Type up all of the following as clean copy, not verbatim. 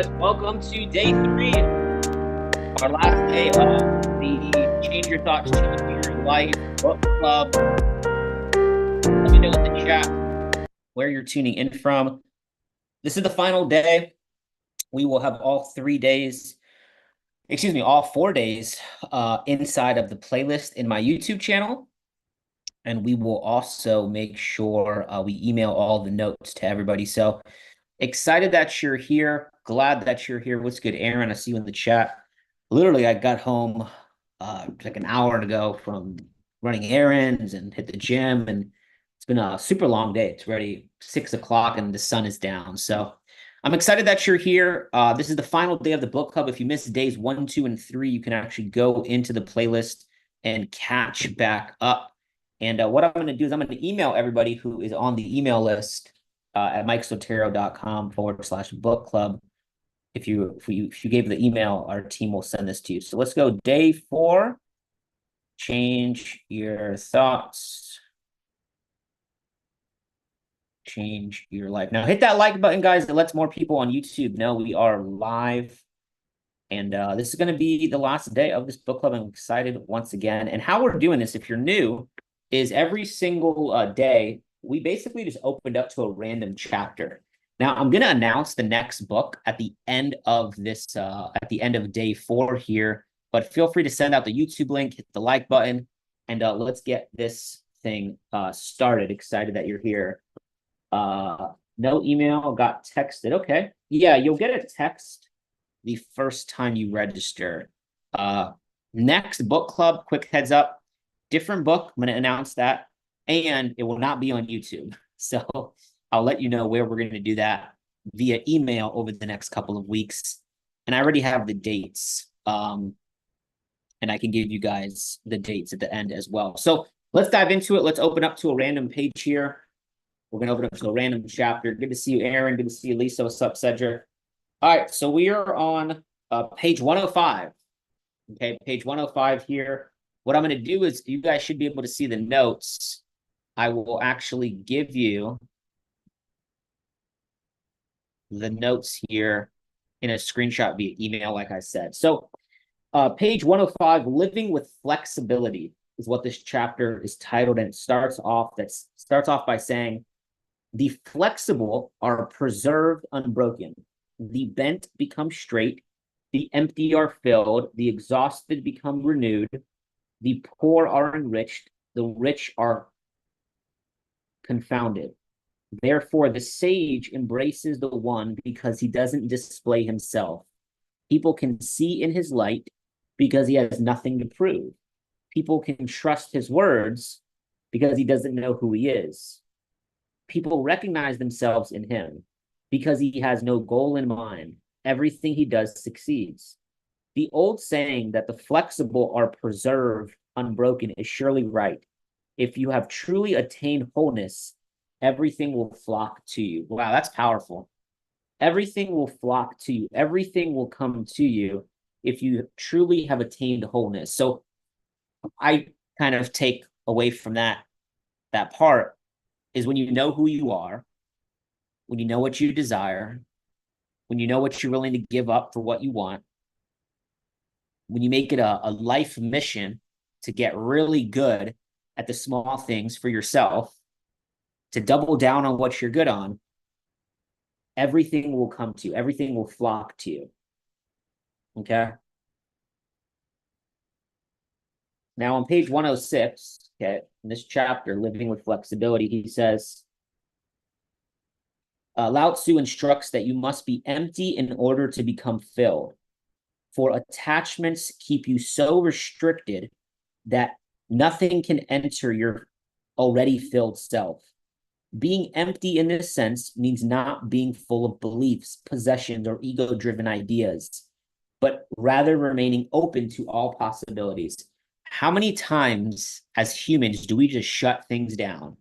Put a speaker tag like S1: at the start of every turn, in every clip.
S1: guys? Welcome to day 3, our last day of the Change Your Thoughts, Change Your Life book club. Let me know in the chat where you're tuning in from. This is the final day. We will have all 4 days inside of the playlist in my YouTube channel. And we will also make sure we email all the notes to everybody. So excited that you're here. Glad that you're here. What's good, Aaron? I see you in the chat. Literally, I got home like an hour ago from running errands and hit the gym, and it's been a super long day. It's already 6 o'clock and the sun is down. So I'm excited that you're here. This is the final day of the book club. If you missed days 1, 2, and 3, you can actually go into the playlist and catch back up. And what I'm going to do is I'm going to email everybody who is on the email list at mikesotero.com/book club. If you gave the email, our team will send this to you. So let's go day 4. Change your thoughts. Change your life. Now hit that like button, guys. It lets more people on YouTube know we are live. And this is going to be the last day of this book club. I'm excited once again. And how we're doing this, if you're new, is every single day, we basically just opened up to a random chapter. Now, I'm going to announce the next book at the end of this, at the end of day 4 here. But feel free to send out the YouTube link, hit the like button, and let's get this thing started. Excited that you're here. No email, got texted. Okay. Yeah, you'll get a text the first time you register. Next book club, quick heads up. Different book. I'm going to announce that. And it will not be on YouTube. So I'll let you know where we're going to do that via email over the next couple of weeks. And I already have the dates. And I can give you guys the dates at the end as well. So let's dive into it. Let's open up to a random page here. We're going to open up to a random chapter. Good to see you, Aaron. Good to see you, Lisa. What's up, Cedric? All right. So we are on page 105. Okay, page 105 here. What I'm going to do is you guys should be able to see the notes. I will actually give you the notes here in a screenshot via email, like I said. So page 105, Living with Flexibility, is what this chapter is titled, and it starts off by saying, the flexible are preserved unbroken. The bent become straight. The empty are filled. The exhausted become renewed. The poor are enriched. The rich are confounded. Therefore, the sage embraces the one because he doesn't display himself. People can see in his light because he has nothing to prove. People can trust his words because he doesn't know who he is. People recognize themselves in him because he has no goal in mind. Everything he does succeeds. The old saying that the flexible are preserved unbroken is surely right. If you have truly attained wholeness, everything will flock to you. Wow, that's powerful. Everything will flock to you. Everything will come to you if you truly have attained wholeness. So I kind of take away from that part is when you know who you are, when you know what you desire, when you know what you're willing to give up for what you want, when you make it a life mission to get really good at the small things for yourself, to double down on what you're good on, everything will come to you. Everything will flock to you. Okay? Now on page 106, okay, in this chapter, Living with Flexibility, he says, Lao Tzu instructs that you must be empty in order to become filled. For attachments keep you so restricted that nothing can enter your already filled self. Being empty in this sense means not being full of beliefs, possessions, or ego-driven ideas, but rather remaining open to all possibilities. How many times as humans do we just shut things down?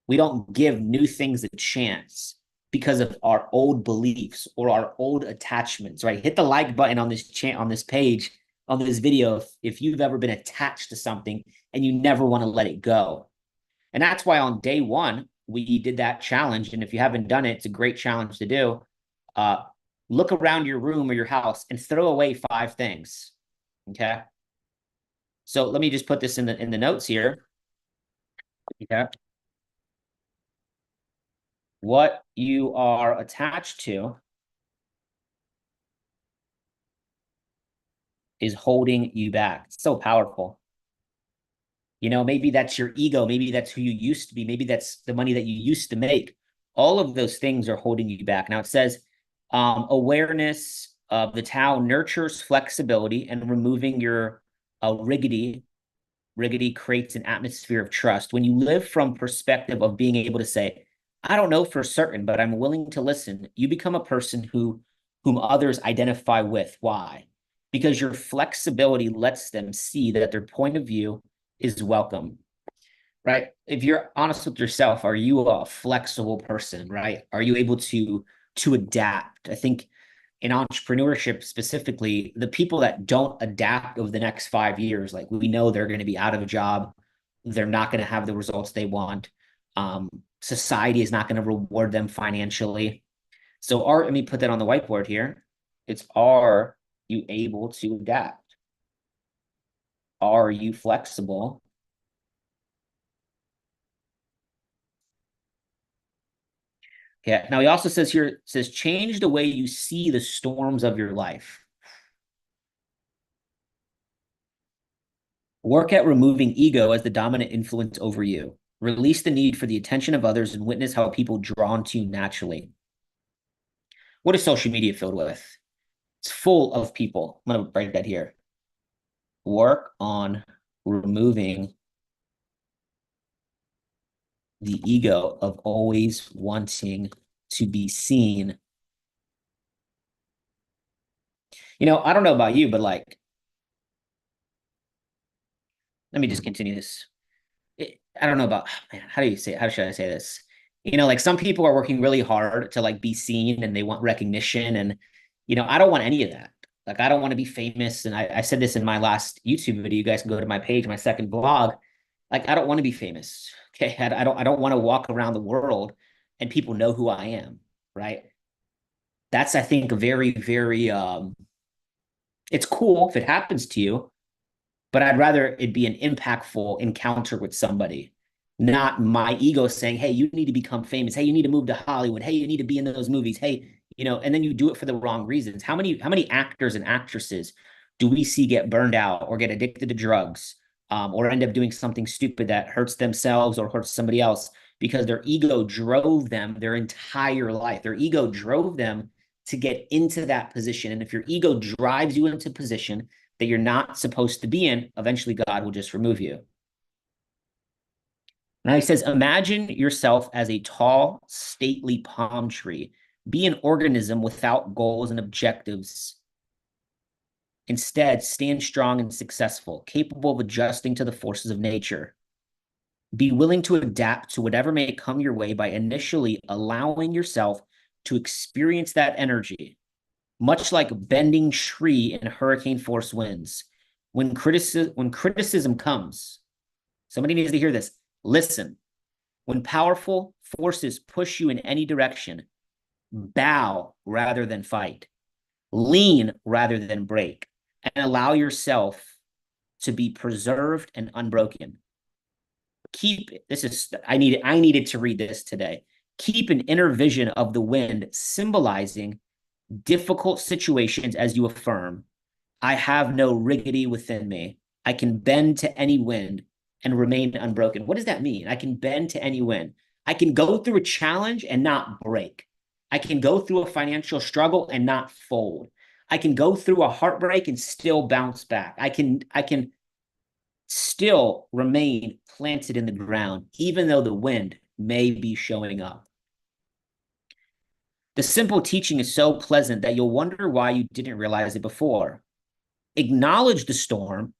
S1: We don't give new things a chance because of our old beliefs or our old attachments, right? Hit the like button on this page, on this video, if you've ever been attached to something and you never want to let it go. And that's why on day 1, we did that challenge. And if you haven't done it, it's a great challenge to do. look around your room or your house and throw away 5 things. Okay. So let me just put this in the notes here. Okay. What you are attached to is holding you back. It's so powerful. Maybe that's your ego. Maybe that's who you used to be. Maybe that's the money that you used to make. All of those things are holding you back. Now it says awareness of the Tao nurtures flexibility, and removing your rigidity. Rigidity creates an atmosphere of trust. When you live from perspective of being able to say, I don't know for certain, but I'm willing to listen, you become a person whom others identify with. Why? Because your flexibility lets them see that their point of view is welcome, right? If you're honest with yourself, are you a flexible person, right? Are you able to adapt? I think in entrepreneurship specifically, the people that don't adapt over the next 5 years, like we know they're going to be out of a job. They're not going to have the results they want. Society is not going to reward them financially. So let me put that on the whiteboard here. It's, are you able to adapt? Are you flexible? Yeah. Now he also says here, it says, change the way you see the storms of your life. Work at removing ego as the dominant influence over you. Release the need for the attention of others and witness how people drawn to you naturally. What is social media filled with? It's full of people. I'm going to write that here. Work on removing the ego of always wanting to be seen. I don't know about you, but like, let me just continue this. I don't know about, man, how should I say this? Like some people are working really hard to like be seen and they want recognition. And, I don't want any of that. Like, I don't want to be famous. And I said this in my last YouTube video. You guys can go to my page, my second blog. Like, I don't want to be famous. Okay. I don't want to walk around the world and people know who I am. Right. That's, I think, a very, very, it's cool if it happens to you, but I'd rather it be an impactful encounter with somebody, not my ego saying, hey, you need to become famous. Hey, you need to move to Hollywood. Hey, you need to be in those movies. Hey, and then you do it for the wrong reasons. How many actors and actresses do we see get burned out or get addicted to drugs, or end up doing something stupid that hurts themselves or hurts somebody else because their ego drove them their entire life. Their ego drove them to get into that position. And if your ego drives you into a position that you're not supposed to be in, eventually God will just remove you. Now he says, imagine yourself as a tall, stately palm tree. Be an organism without goals and objectives. Instead, stand strong and successful, capable of adjusting to the forces of nature. Be willing to adapt to whatever may come your way by initially allowing yourself to experience that energy, much like a bending tree in hurricane force winds. When criticism comes, somebody needs to hear this. Listen. When powerful forces push you in any direction, bow rather than fight, lean rather than break, and allow yourself to be preserved and unbroken. I needed to read this today. Keep an inner vision of the wind symbolizing difficult situations as you affirm, I have no rigidity within me. I can bend to any wind and remain unbroken. What does that mean? I can bend to any wind. I can go through a challenge and not break. I can go through a financial struggle and not fold. I can go through a heartbreak and still bounce back. I can still remain planted in the ground, even though the wind may be showing up. The simple teaching is so pleasant that you'll wonder why you didn't realize it before. Acknowledge the storm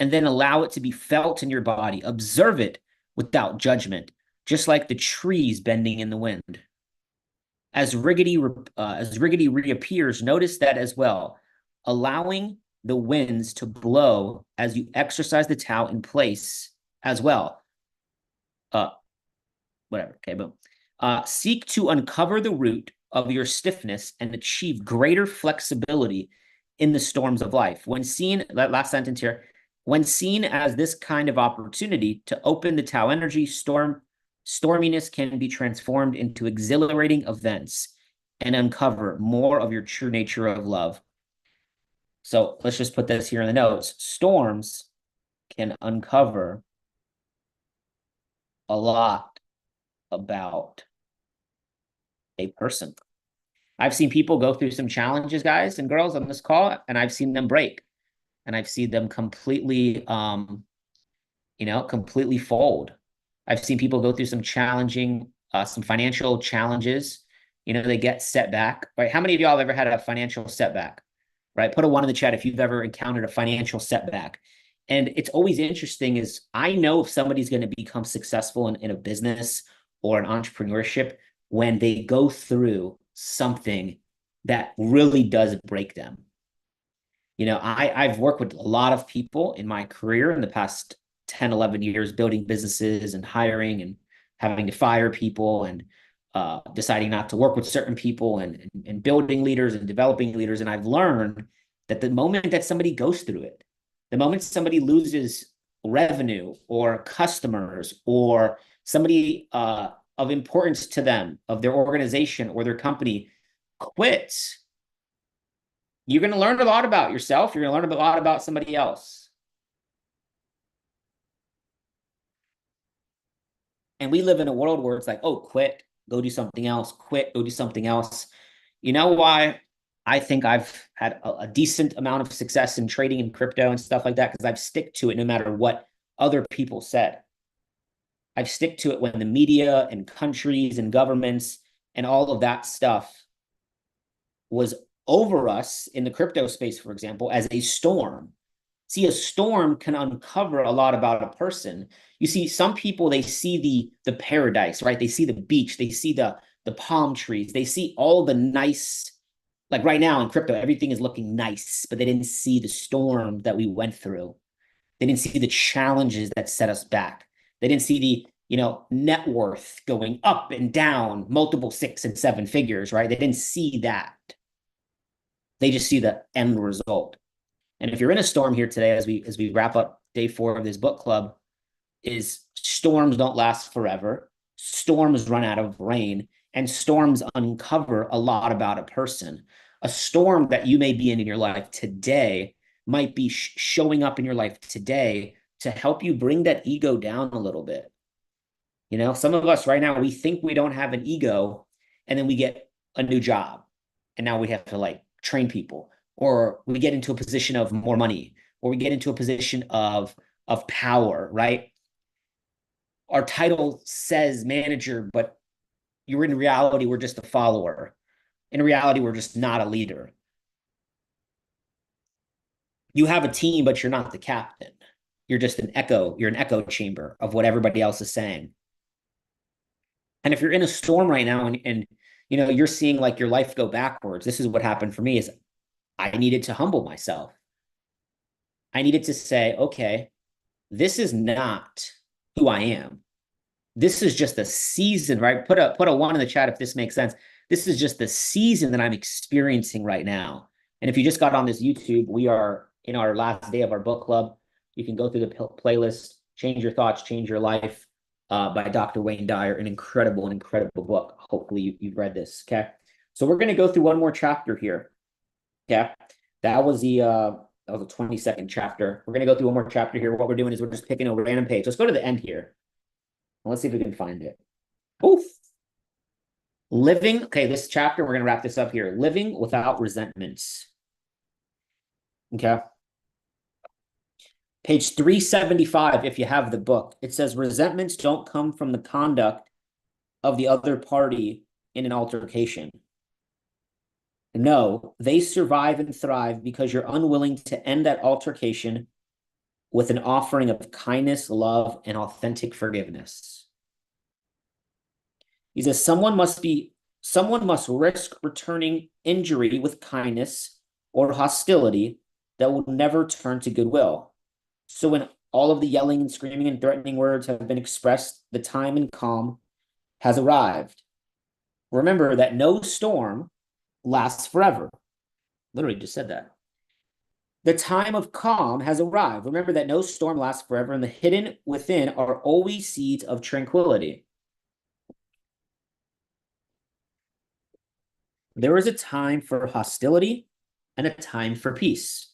S1: and then allow it to be felt in your body. Observe it without judgment, just like the trees bending in the wind. As rigidity reappears, notice that as well, allowing the winds to blow as you exercise the Tao in place as well. Whatever. Okay, boom. Seek to uncover the root of your stiffness and achieve greater flexibility in the storms of life. When seen, that last sentence here, when seen as this kind of opportunity to open the Tao energy, storminess can be transformed into exhilarating events and uncover more of your true nature of love. So let's just put this here in the notes. Storms can uncover a lot about a person. I've seen people go through some challenges, guys and girls, on this call, and I've seen them break, and I've seen them completely, completely fold. I've seen people go through some some financial challenges. They get set back, right? How many of y'all have ever had a financial setback, right? Put a 1 in the chat if you've ever encountered a financial setback. And it's always interesting is I know if somebody's going to become successful in a business or an entrepreneurship when they go through something that really does break them. I've worked with a lot of people in my career in the past 10, 11 years, building businesses and hiring and having to fire people and deciding not to work with certain people and building leaders and developing leaders. And I've learned that the moment that somebody goes through it, the moment somebody loses revenue or customers or somebody of importance to them, of their organization or their company, quits, you're going to learn a lot about yourself. You're going to learn a lot about somebody else. And we live in a world where it's like, oh, quit, go do something else, quit, go do something else. You know why I think I've had a decent amount of success in trading in crypto and stuff like that? Because I've stick to it no matter what other people said. I've stick to it when the media and countries and governments and all of that stuff was over us in the crypto space, for example, as a storm. See, a storm can uncover a lot about a person. You see, some people, they see the paradise, right? They see the beach, they see the palm trees, they see all the nice, like right now in crypto, everything is looking nice, but they didn't see the storm that we went through. They didn't see the challenges that set us back. They didn't see the, net worth going up and down, multiple 6 and 7 figures, right? They didn't see that. They just see the end result. And if you're in a storm here today, as we wrap up day 4 of this book club, is storms don't last forever. Storms run out of rain, and storms uncover a lot about a person. A storm that you may be in your life today might be showing up in your life today to help you bring that ego down a little bit. Some of us right now, we think we don't have an ego, and then we get a new job, and now we have to train people, or we get into a position of more money, or we get into a position of power, right? Our title says manager, but you're in reality, we're just a follower. In reality, we're just not a leader. You have a team, but you're not the captain. You're just an echo. You're an echo chamber of what everybody else is saying. And if you're in a storm right now and you're seeing your life go backwards, this is what happened for me is I needed to humble myself. I needed to say, okay, this is not who I am. This is just a season, right? Put a 1 in the chat if this makes sense. This is just the season that I'm experiencing right now. And if you just got on this YouTube, we are in our last day of our book club. You can go through the playlist, Change Your Thoughts, Change Your Life by Dr. Wayne Dyer, an incredible book. Hopefully you've read this, okay? So we're going to go through one more chapter here, okay? That was a 20-second chapter. We're going to go through one more chapter here. What we're doing is we're just picking a random page. Let's go to the end here. Let's see if we can find it. Oof. Living, okay, this chapter, we're going to wrap this up here. Living without resentments. Okay. Page 375, if you have the book, it says resentments don't come from the conduct of the other party in an altercation. No, they survive and thrive because you're unwilling to end that altercation with an offering of kindness, love, and authentic forgiveness. He says someone must risk returning injury with kindness or hostility that will never turn to goodwill. So when all of the yelling and screaming and threatening words have been expressed, the time and calm has arrived. Remember that no storm lasts forever. Literally just said that. The time of calm has arrived. Remember that no storm lasts forever, and the hidden within are always seeds of tranquility. There is a time for hostility and a time for peace.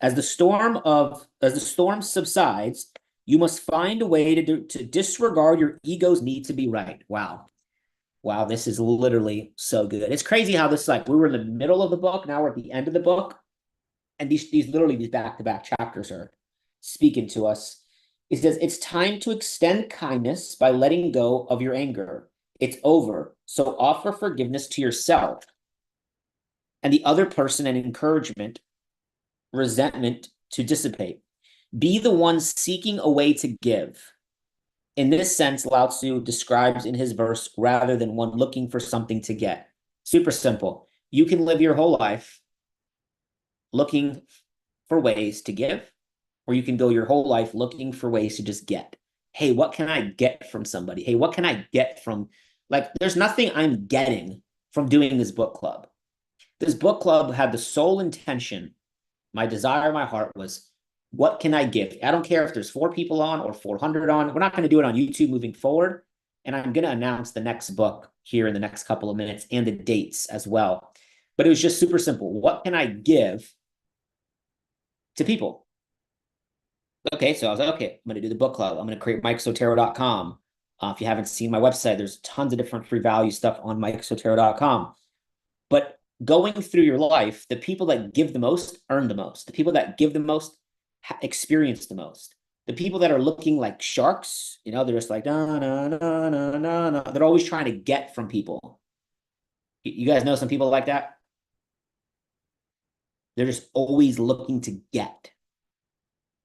S1: As the storm subsides, you must find a way to disregard your ego's need to be right. Wow. Wow, this is literally so good. It's crazy how this, like, we were in the middle of the book, now we're at the end of the book, and these back-to-back chapters are speaking to us. It says, it's time to extend kindness by letting go of your anger. It's over. So offer forgiveness to yourself and the other person and encouragement, resentment to dissipate. Be the one seeking a way to give. In this sense, Lao Tzu describes in his verse rather than one looking for something to get. Super simple. You can live your whole life looking for ways to give, or you can go your whole life looking for ways to just get. Hey, what can I get from somebody? Hey, what can I get from, like, there's nothing I'm getting from doing this book club. This book club had the sole intention, my desire, my heart was, what can I give? I don't care if there's 4 people on or 400 on. We're not going to do it on YouTube moving forward. And I'm going to announce the next book here in the next couple of minutes and the dates as well. But it was just super simple. What can I give to people? Okay, so I was like, okay, I'm going to do the book club. I'm going to create MikeSotero.com. If you haven't seen my website, there's tons of different free value stuff on MikeSotero.com. But going through your life, the people that give the most earn the most. The people that give the most experience the most. The people that are looking like sharks, they're just like, no, no, no, no, no, no. They're always trying to get from people. You guys know some people like that? They're just always looking to get.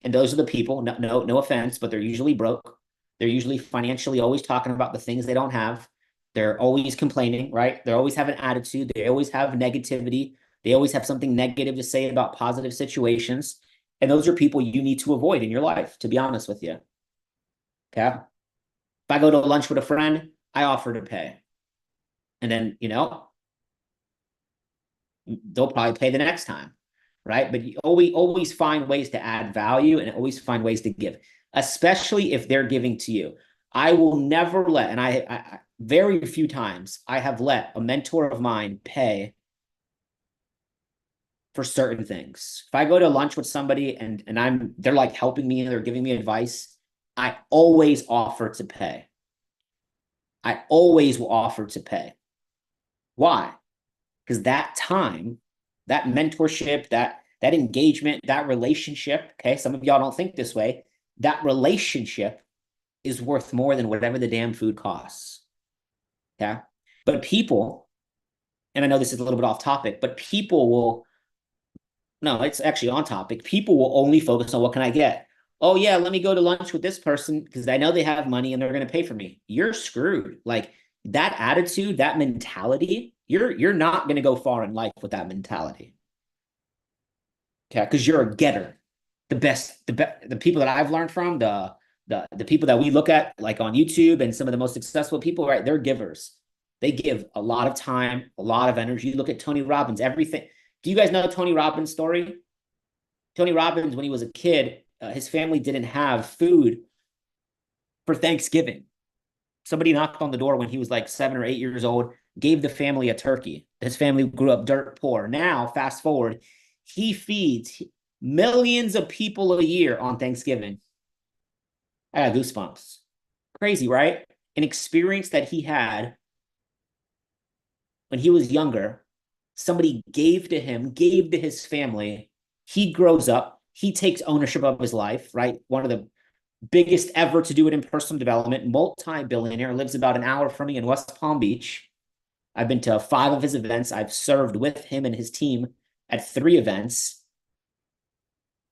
S1: And those are the people, no offense, but they're usually broke. They're usually financially always talking about the things they don't have. They're always complaining, right? They always have an attitude. They always have negativity. They always have something negative to say about positive situations. And those are people you need to avoid in your life, to be honest with you. Okay. If I go to lunch with a friend, I offer to pay. And then, they'll probably pay the next time. Right. But you always find ways to add value and always find ways to give, especially if they're giving to you. I will never let, and I very few times I have let a mentor of mine pay for certain things. If I go to lunch with somebody and they're like helping me and they're giving me advice, I always offer to pay. I always will offer to pay. Why? Because that time, that mentorship, that engagement, that relationship, okay, some of y'all don't think this way, that relationship is worth more than whatever the damn food costs. Okay. But people, and I know this is a little bit off topic, but people will, no, it's actually on topic. People will only focus on what can I get? Oh, yeah, let me go to lunch with this person because I know they have money and they're going to pay for me. You're screwed. Like that attitude, that mentality, you're not going to go far in life with that mentality. Okay, because you're a getter. The people that I've learned from, the people that we look at like on YouTube and some of the most successful people, right? They're givers. They give a lot of time, a lot of energy. You look at Tony Robbins, everything. Do you guys know Tony Robbins' story? Tony Robbins, when he was a kid, his family didn't have food for Thanksgiving. Somebody knocked on the door when he was like 7 or 8 years old, gave the family a turkey. His family grew up dirt poor. Now, fast forward, he feeds millions of people a year on Thanksgiving. I got goosebumps. Crazy, right? An experience that he had when he was younger, somebody gave to him, gave to his family. He grows up, he takes ownership of his life, right? One of the biggest ever to do it in personal development, multi-billionaire, lives about an hour from me in West Palm Beach. I've been to 5 of his events. I've served with him and his team at 3 events.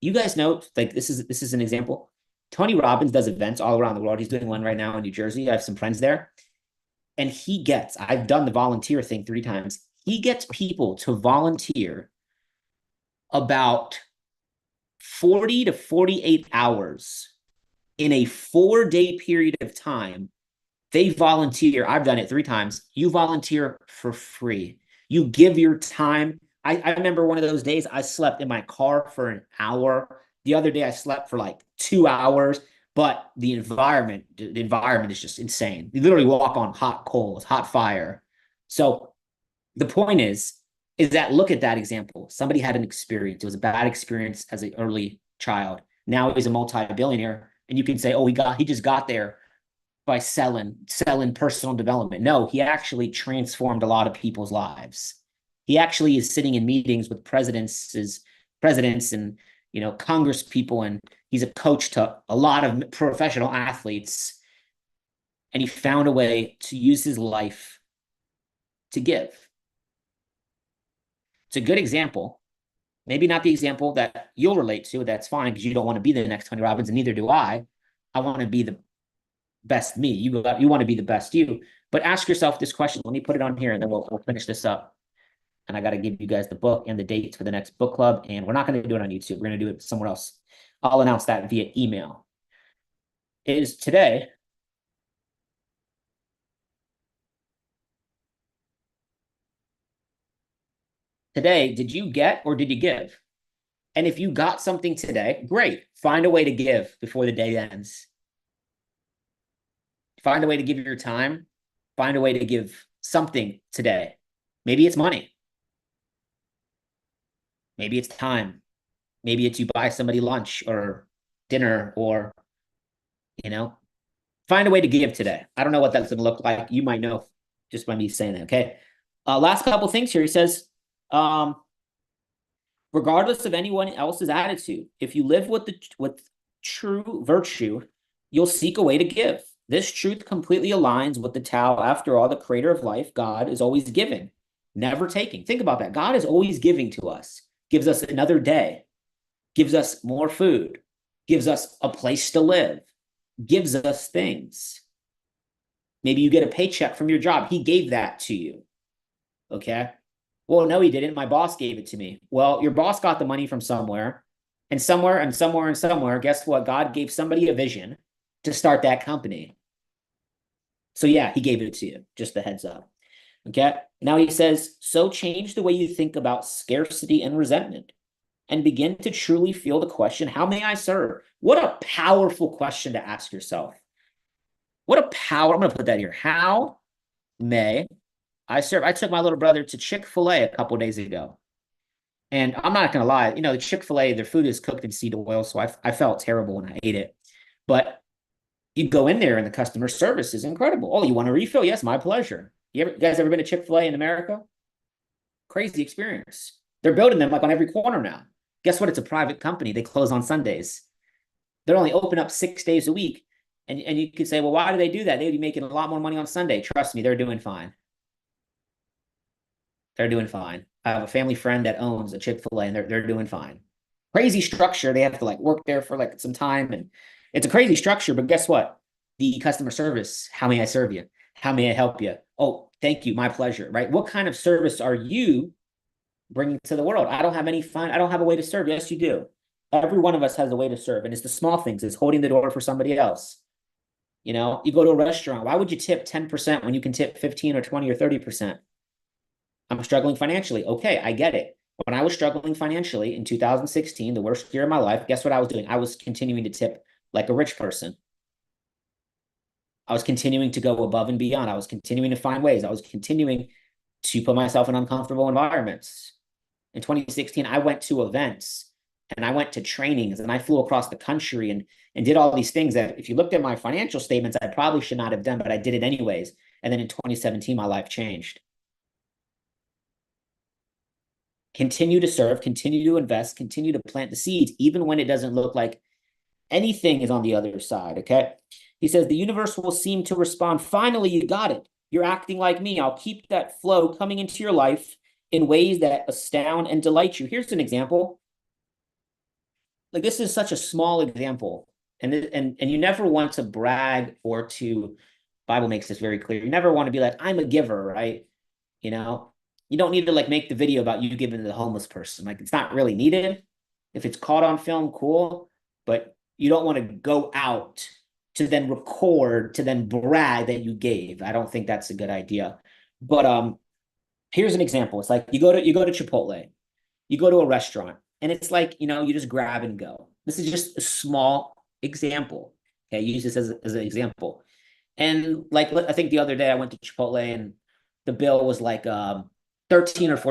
S1: You guys know, like this is an example. Tony Robbins does events all around the world. He's doing one right now in New Jersey. I have some friends there. And I've done the volunteer thing 3 times. He gets people to volunteer about 40 to 48 hours in a 4-day period of time They volunteer. I've done it 3 times. You volunteer for free. You give your time. I remember one of those days I slept in my car for an hour. The other day I slept for like 2 hours. But the environment is just insane. You literally walk on hot coals, hot fire. So the point is that look at that example. Somebody had an experience. It was a bad experience as an early child. Now he's a multi-billionaire, and you can say, oh, he just got there by selling personal development. No, he actually transformed a lot of people's lives. He actually is sitting in meetings with presidents and Congress people, and he's a coach to a lot of professional athletes. And he found a way to use his life to give. It's a good example. Maybe not the example that you'll relate to. That's fine, because you don't want to be the next Tony Robbins, and neither do I. I want to be the best me. You want to be the best you. But ask yourself this question. Let me put it on here, and then we'll finish this up. And I got to give you guys the book and the dates for the next book club. And we're not going to do it on YouTube. We're going to do it somewhere else. I'll announce that via email. Is today did you get or did you give? And if you got something today, great. Find a way to give before the day ends. Find a way to give your time. Find a way to give something today. Maybe it's money. Maybe it's time. Maybe it's you buy somebody lunch or dinner, or, find a way to give today. I don't know what that's going to look like. You might know just by me saying that, okay? Last couple things here. He says, regardless of anyone else's attitude, if you live with true virtue, you'll seek a way to give. This truth completely aligns with the Tao. After all, the creator of life, God, is always giving, never taking. Think about that. God is always giving to us, gives us another day, gives us more food, gives us a place to live, gives us things. Maybe you get a paycheck from your job. He gave that to you. Okay? Well, no, he didn't. My boss gave it to me. Well, your boss got the money from somewhere, and somewhere, and somewhere, and somewhere. Guess what? God gave somebody a vision to start that company. So yeah, he gave it to you. Just a heads up. Okay? Now he says, so change the way you think about scarcity and resentment, and begin to truly feel the question, how may I serve? What a powerful question to ask yourself. I'm going to put that here. How may I serve? I took my little brother to Chick-fil-A a couple days ago. And I'm not going to lie, the Chick-fil-A, their food is cooked in seed oil, so I felt terrible when I ate it. But you go in there and the customer service is incredible. Oh, you want a refill? Yes, my pleasure. You guys ever been to Chick-fil-A in America? Crazy experience. They're building them like on every corner now. Guess what? It's a private company. They close on Sundays. They're only open up 6 days a week. And you could say, well, why do they do that? They'd be making a lot more money on Sunday. Trust me, they're doing fine. They're doing fine. I have a family friend that owns a Chick-fil-A, and they're doing fine. Crazy structure. They have to work there for some time, and it's a crazy structure. But guess what? The customer service. How may I serve you? How may I help you? Oh, thank you. My pleasure. Right? What kind of service are you bringing to the world? I don't have a way to serve. Yes, you do. Every one of us has a way to serve, and it's the small things. It's holding the door for somebody else. You go to a restaurant. Why would you tip 10% when you can tip 15 or 20 or 30%? I'm struggling financially. Okay, I get it. When I was struggling financially in 2016, the worst year of my life, guess what I was doing? I was continuing to tip like a rich person. I was continuing to go above and beyond. I was continuing to find ways. I was continuing to put myself in uncomfortable environments. In 2016, I went to events and I went to trainings and I flew across the country and did all these things that if you looked at my financial statements, I probably should not have done, but I did it anyways. And then in 2017, my life changed. Continue to serve, continue to invest, continue to plant the seeds, even when it doesn't look like anything is on the other side, okay? He says, the universe will seem to respond. Finally, you got it. You're acting like me. I'll keep that flow coming into your life in ways that astound and delight you. Here's an example. This is such a small example. And you never want to brag or to, Bible makes this very clear. You never want to be like, I'm a giver, right? You don't need to make the video about you giving to the homeless person. It's not really needed. If it's caught on film, cool. But you don't want to go out to then record, to then brag that you gave. I don't think that's a good idea. But here's an example. It's like you go to Chipotle, you go to a restaurant, and it's like, you just grab and go. This is just a small example. Okay, use this as an example. And like I think the other day I went to Chipotle and the bill was like $13 or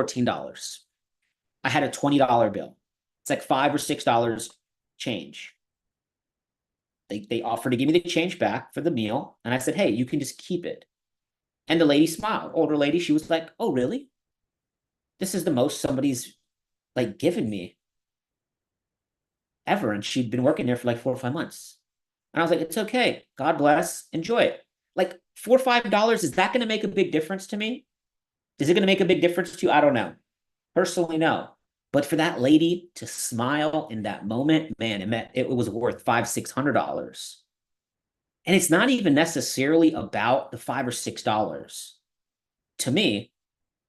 S1: $14. I had a $20 bill. It's like $5 or $6 change. They offered to give me the change back for the meal, and I said, "Hey, you can just keep it." And the lady smiled. Older lady, she was like, "Oh, really? This is the most somebody's like given me ever." And she'd been working there for like 4 or 5 months. And I was like, "It's okay. God bless. Enjoy it." Like $4 or $5, is that going to make a big difference to me? Is it going to make a big difference to you? I don't know. Personally, no. But for that lady to smile in that moment, man, it was worth $500, $600. And it's not even necessarily about the $5 or $6 to me,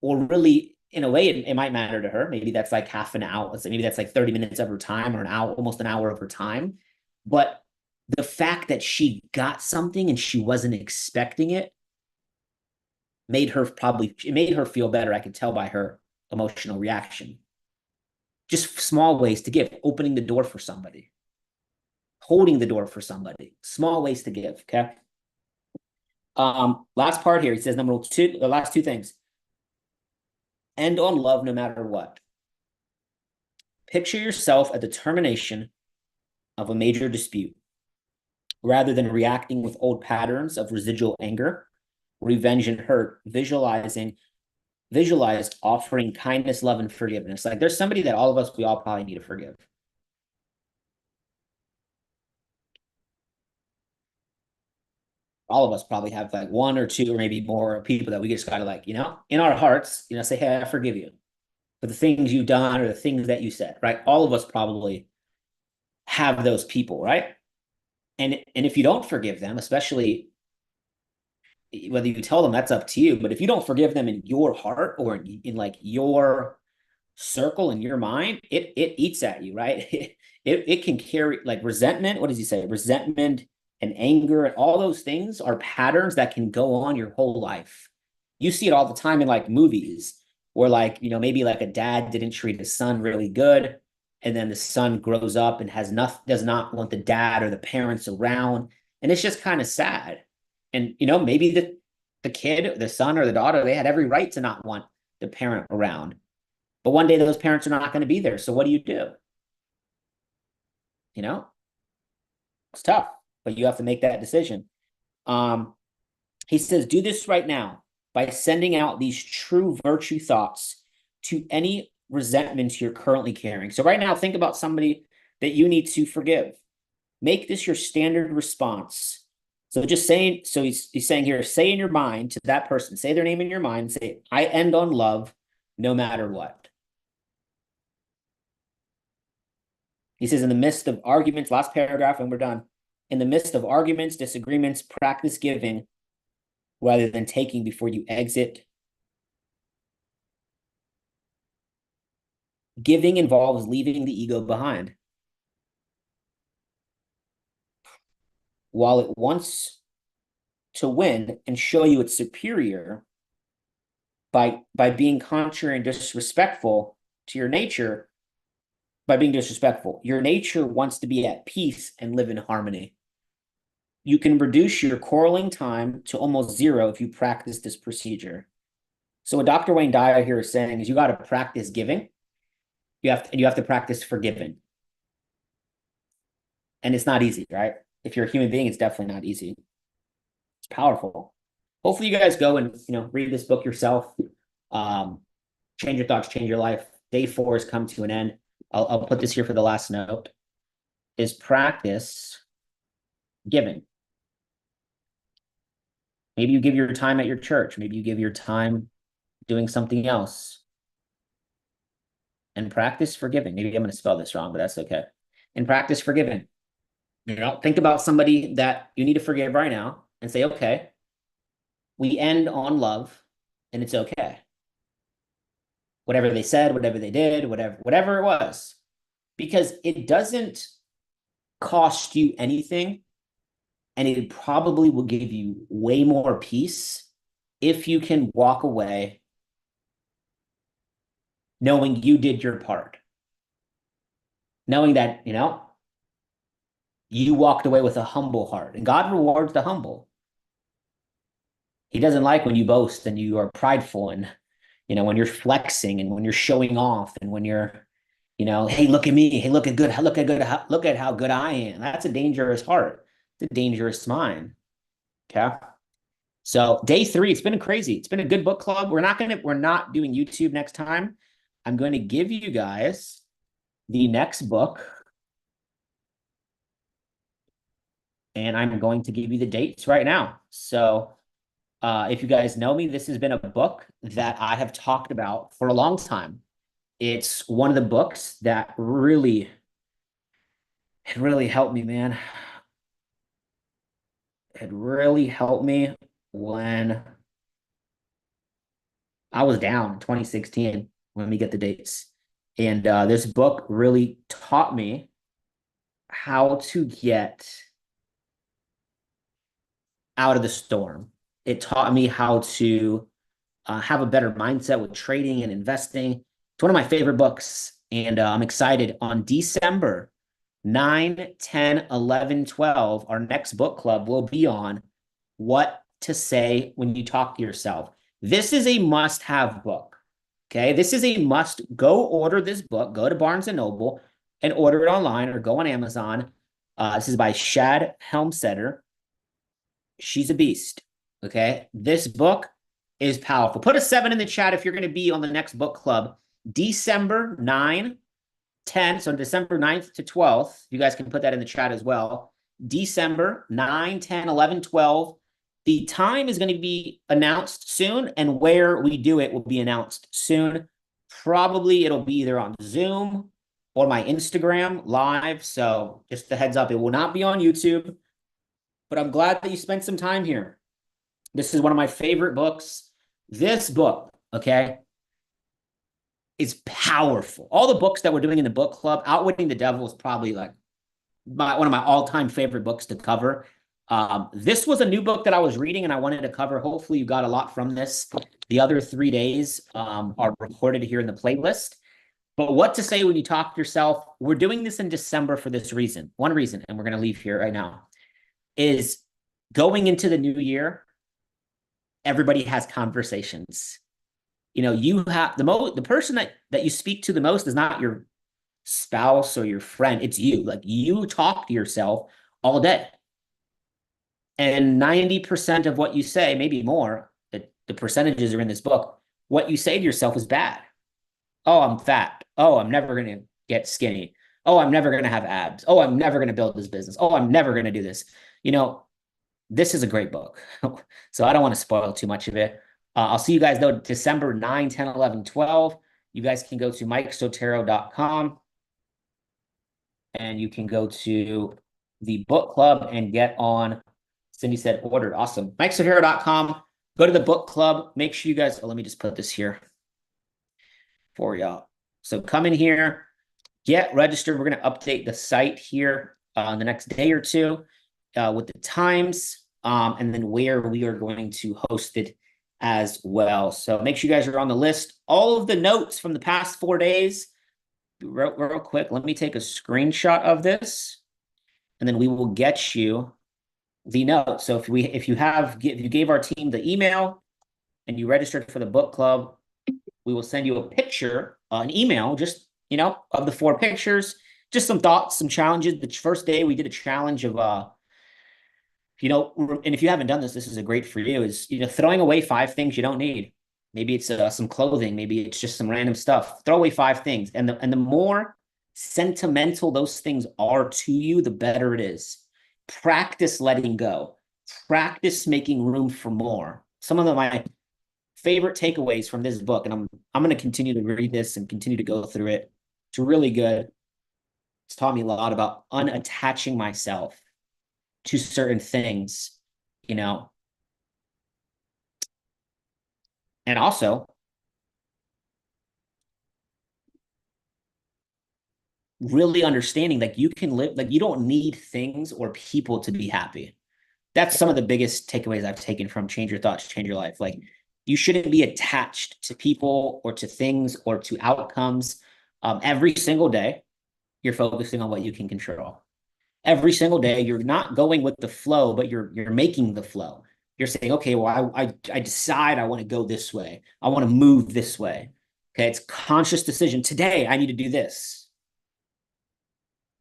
S1: or really, in a way, it might matter to her. Maybe that's like half an hour. Let's say maybe that's like 30 minutes of her time, or an hour, almost an hour of her time. But the fact that she got something and she wasn't expecting it made her feel better. I could tell by her emotional reaction. Just small ways to give, opening the door for somebody, holding the door for somebody, small ways to give. Okay. Last part here. He says number two, the last two things. End on love no matter what. Picture yourself at the termination of a major dispute. Rather than reacting with old patterns of residual anger, revenge, and hurt, visualize offering kindness, love, and forgiveness. Like there's somebody that we all probably need to forgive. All of us probably have like one or two or maybe more people that we just gotta like, in our hearts, say, "Hey, I forgive you for the things you've done or the things that you said," right? All of us probably have those people, right? And if you don't forgive them, especially whether you tell them, that's up to you. But if you don't forgive them in your heart or in like your circle in your mind, it eats at you, right? It can carry like resentment. What does he say? Resentment and anger and all those things are patterns that can go on your whole life. You see it all the time in like movies where like, maybe like a dad didn't treat his son really good. And then the son grows up and does not want the dad or the parents around. And it's just kind of sad. And, maybe the kid, the son or the daughter, they had every right to not want the parent around. But one day those parents are not going to be there. So what do? You know, it's tough, but you have to make that decision. Um, he says, do this right now by sending out these true virtue thoughts to any resentments you're currently carrying. So right now, think about somebody that you need to forgive. Make this your standard response. So he's saying here, say in your mind to that person, say their name in your mind, say, "I end on love no matter what." He says, in the midst of arguments, last paragraph, and we're done. In the midst of arguments, disagreements, practice giving rather than taking before you exit. Giving involves leaving the ego behind. While it wants to win and show you it's superior by being contrary and disrespectful to your nature, by being disrespectful, your nature wants to be at peace and live in harmony. You can reduce your quarreling time to almost zero if you practice this procedure. So what Dr. Wayne Dyer here is saying is you got to practice giving. You have to practice forgiving. And it's not easy, right? If you're a human being, it's definitely not easy. It's powerful. Hopefully you guys go and, read this book yourself. Change your thoughts, change your life. Day 4 has come to an end. I'll put this here for the last note, is practice giving. Maybe you give your time at your church. Maybe you give your time doing something else. And practice forgiving. Maybe I'm going to spell this wrong, but that's okay. And practice forgiving. Think about somebody that you need to forgive right now and say, okay, we end on love and it's okay. Whatever they said, whatever they did, whatever it was, because it doesn't cost you anything And it probably will give you way more peace if you can walk away knowing you did your part, knowing that, you walked away with a humble heart. And God rewards the humble. He doesn't like when you boast and you are prideful and, when you're flexing and when you're showing off and when you're, hey, look at me. Hey, look at good. Look at how good I am. That's a dangerous heart. It's a dangerous mind. Okay. So day 3, it's been crazy. It's been a good book club. We're not doing YouTube next time. I'm going to give you guys the next book. And I'm going to give you the dates right now. So if you guys know me, this has been a book that I have talked about for a long time. It's one of the books that really helped me, man. It really helped me when I was down in 2016. Let me get the dates. And this book really taught me how to get out of the storm. It taught me how to have a better mindset with trading and investing. It's one of my favorite books. And I'm excited. On December 9, 10, 11, 12, our next book club will be on what to say when you talk to yourself. This is a must-have book. Okay, this is a must. Go order this book. Go to Barnes & Noble and order it online or go on Amazon. This is by Shad Helmstetter. She's a beast. Okay, this book is powerful. Put a 7 in the chat if you're going to be on the next book club. December 9, 10. So December 9th to 12th. You guys can put that in the chat as well. December 9, 10, 11, 12. The time is going to be announced soon, and where we do it will be announced soon. Probably it'll be either on Zoom or my Instagram live. So just the heads up, it will not be on YouTube. But I'm glad that you spent some time here. This is one of my favorite books. This book, okay, is powerful. All the books that we're doing in the book club, Outwitting the Devil is probably like one of my all-time favorite books to cover. This was a new book that I was reading and I wanted to cover. Hopefully you got a lot from this. The other 3 days are recorded here in the playlist. But what to say when you talk to yourself, we're doing this in December for this reason. One reason, and we're going to leave here right now, is going into the new year, everybody has conversations. You have the person that you speak to the most is not your spouse or your friend. It's you. Like, you talk to yourself all day. And 90% of what you say, maybe more, the percentages are in this book, what you say to yourself is bad. Oh, I'm fat. Oh, I'm never going to get skinny. Oh, I'm never going to have abs. Oh, I'm never going to build this business. Oh, I'm never going to do this. This is a great book. So I don't want to spoil too much of it. I'll see you guys, though, December 9, 10, 11, 12. You guys can go to mikesotero.com and you can go to the book club and get on. Cindy said ordered. Awesome. mikesotero.com. Go to the book club. Make sure you guys, let me just put this here for y'all. So come in here, get registered. We're going to update the site here in the next day or two with the times and then where we are going to host it as well. So make sure you guys are on the list. All of the notes from the past 4 days, real quick, let me take a screenshot of this and then we will get you the note. So if you gave our team the email and you registered for the book club, we will send you a picture, an email, just, of the 4 pictures, just some thoughts, some challenges. The first day we did a challenge of, and if you haven't done this, this is a great for you, is, throwing away 5 things you don't need. Maybe it's some clothing. Maybe it's just some random stuff. Throw away 5 things. And the more sentimental those things are to you, the better it is. Practice letting go. Practice making room for more. Some of my favorite takeaways from this book, and I'm going to continue to read this and continue to go through it. It's really good. It's taught me a lot about unattaching myself to certain things, and also really understanding, like, you can live, like, you don't need things or people to be happy. that's some of the biggest takeaways I've taken from Change Your Thoughts, Change Your Life. Like, you shouldn't be attached to people or to things or to outcomes. Every single day, you're focusing on what you can control. Every single day, you're not going with the flow, but you're making the flow. You're saying, okay, well, I decide I want to go this way. I want to move this way. Okay, it's conscious decision. Today, I need to do this.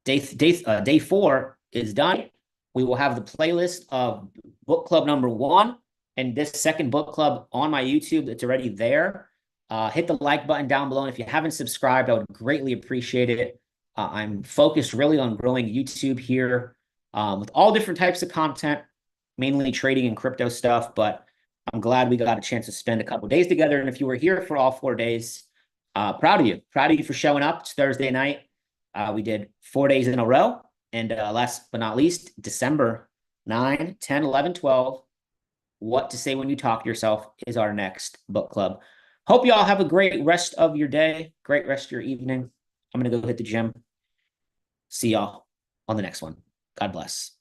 S1: Day 4 is done. We will have the playlist of book club number 1 and this second book club on my YouTube. It's already there. Hit the like button down below. And if you haven't subscribed, I would greatly appreciate it. I'm focused really on growing YouTube here with all different types of content, mainly trading and crypto stuff. But I'm glad we got a chance to spend a couple days together. And if you were here for all 4 days, proud of you. Proud of you for showing up. It's Thursday night. We did 4 days in a row. And last but not least, December 9, 10, 11, 12. What to Say When You Talk to Yourself is our next book club. Hope you all have a great rest of your day, great rest of your evening. I'm going to go hit the gym. See y'all on the next one. God bless.